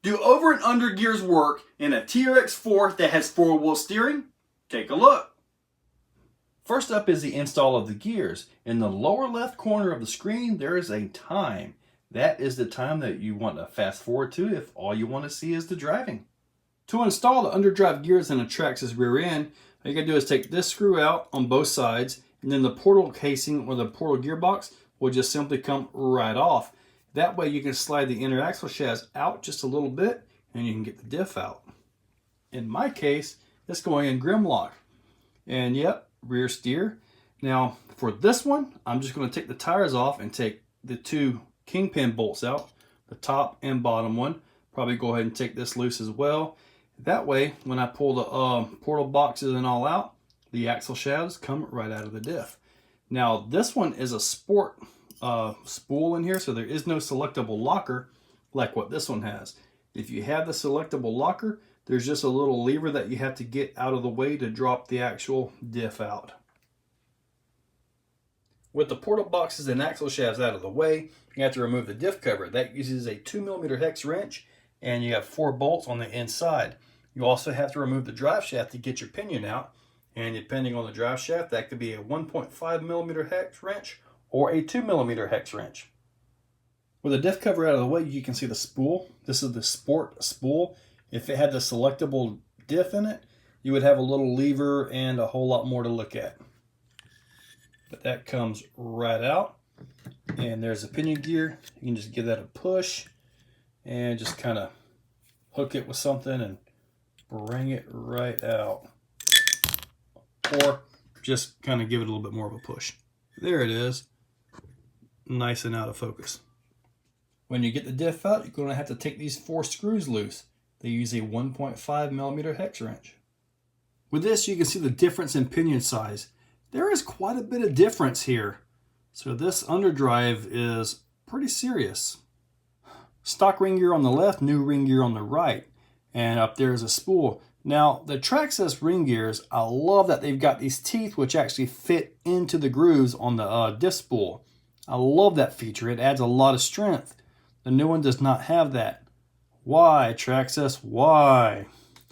Do over and under gears work in a TRX4 that has 4-wheel steering? Take a look. First up is the install of the gears. In the lower left corner of the screen, there is a time. That is the time that you want to fast forward to if all you want to see is the driving. To install the underdrive gears in a Traxxas rear end, all you gotta do is take this screw out on both sides, and then the portal casing or the portal gearbox will just simply come right off. That way you can slide the inner axle shafts out just a little bit and you can get the diff out. In my case, it's going in Grimlock. And yep, rear steer. Now for this one, I'm just going to take the tires off and take the 2 kingpin bolts out, the top and bottom one. Probably go ahead and take this loose as well. That way, when I pull the portal boxes and all out, the axle shafts come right out of the diff. Now this one is a sport spool in here, so there is no selectable locker like what this one has. If you have the selectable locker, there's just a little lever that you have to get out of the way to drop the actual diff out. With the portal boxes and axle shafts out of the way, you have to remove the diff cover. That uses a 2mm hex wrench, and you have 4 bolts on the inside. You also have to remove the drive shaft to get your pinion out, and depending on the drive shaft, that could be a 1.5mm hex wrench or a 2mm hex wrench. With the diff cover out of the way, you can see the spool. This is the sport spool. If it had the selectable diff in it, you would have a little lever and a whole lot more to look at. But that comes right out. And there's a pinion gear. You can just give that a push and just kind of hook it with something and bring it right out. Or just kind of give it a little bit more of a push. There it is. Nice and out of focus. When you get the diff out, you're going to have to take these 4 screws loose. They use a 1.5mm hex wrench. With this, you can see the difference in pinion size. There is quite a bit of difference here. So this underdrive is pretty serious. Stock ring gear on the left, new ring gear on the right. And up there is a spool. Now, the Traxxas ring gears, I love that they've got these teeth which actually fit into the grooves on the diff spool. I love that feature. It adds a lot of strength. The new one does not have that. Why, Traxxas? Why?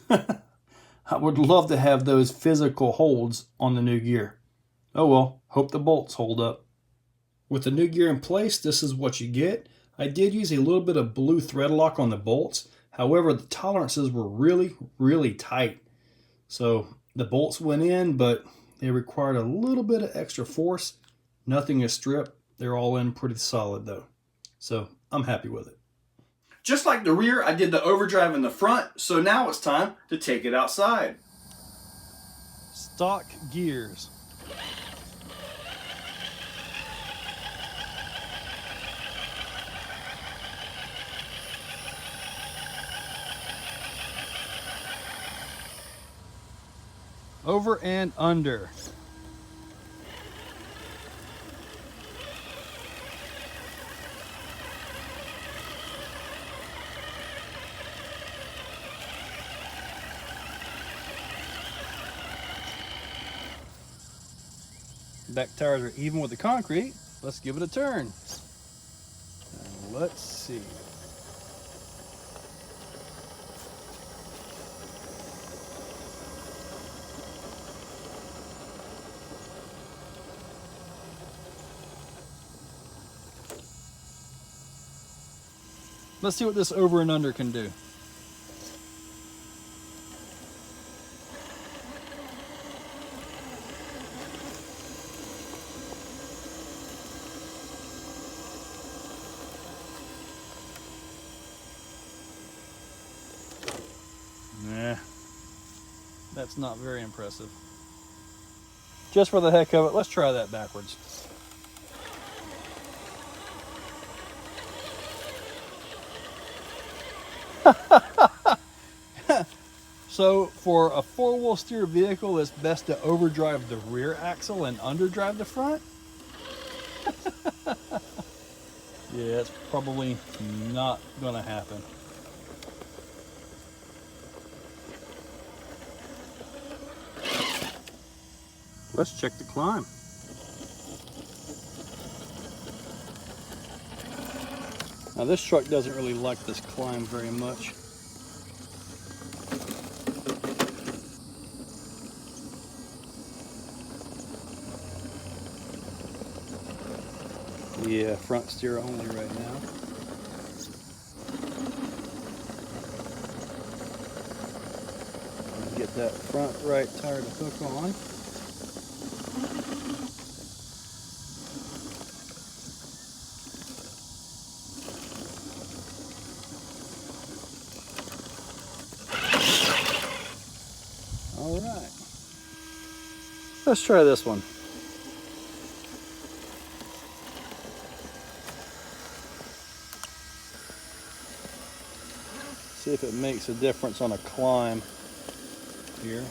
I would love to have those physical holds on the new gear. Oh well, hope the bolts hold up. With the new gear in place, this is what you get. I did use a little bit of blue thread lock on the bolts. However, the tolerances were really, really tight. So the bolts went in, but they required a little bit of extra force. Nothing is stripped. They're all in pretty solid though. So I'm happy with it. Just like the rear, I did the overdrive in the front, so now it's time to take it outside. Stock gears. Over and under. Back tires are even with the concrete. Let's give it a turn. And let's see. Let's see what this over and under can do. Nah, that's not very impressive. Just for the heck of it, let's try that backwards. So for a 4-wheel steer vehicle, it's best to overdrive the rear axle and underdrive the front. Yeah, it's probably not gonna happen. Let's check the climb. Now this truck doesn't really like this climb very much. Yeah, front steer only right now. Get that front right tire to hook on. All right. Let's try this one. See if it makes a difference on a climb here.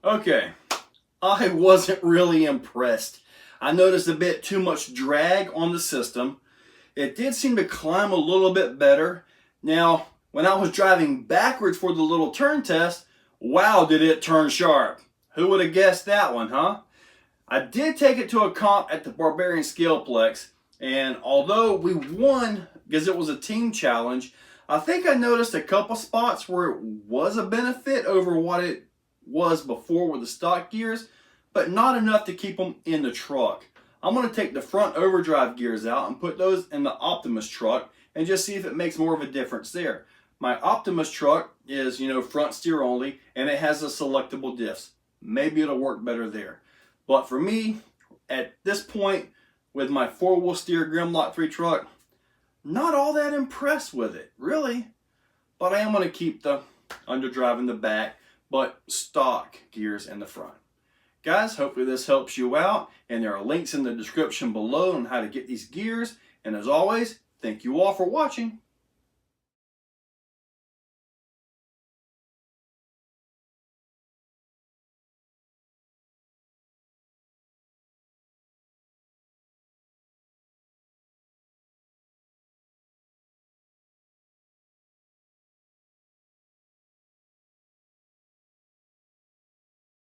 Okay, I wasn't really impressed. I noticed a bit too much drag on the system. It did seem to climb a little bit better. Now, when I was driving backwards for the little turn test, wow, did it turn sharp. Who would have guessed that one, huh? I did take it to a comp at the Barbarian Scaleplex, and although we won because it was a team challenge, I think I noticed a couple spots where it was a benefit over what it was before with the stock gears, but not enough to keep them in the truck. I'm going to take the front overdrive gears out and put those in the Optimus truck and just see if it makes more of a difference there. My Optimus truck is, you know, front steer only, and it has the selectable diffs. Maybe it'll work better there. But for me, at this point, with my 4-wheel steer Grimlock 3 truck, not all that impressed with it, really. But I am going to keep the underdrive in the back, but stock gears in the front. Guys, hopefully this helps you out, and there are links in the description below on how to get these gears. And as always, thank you all for watching.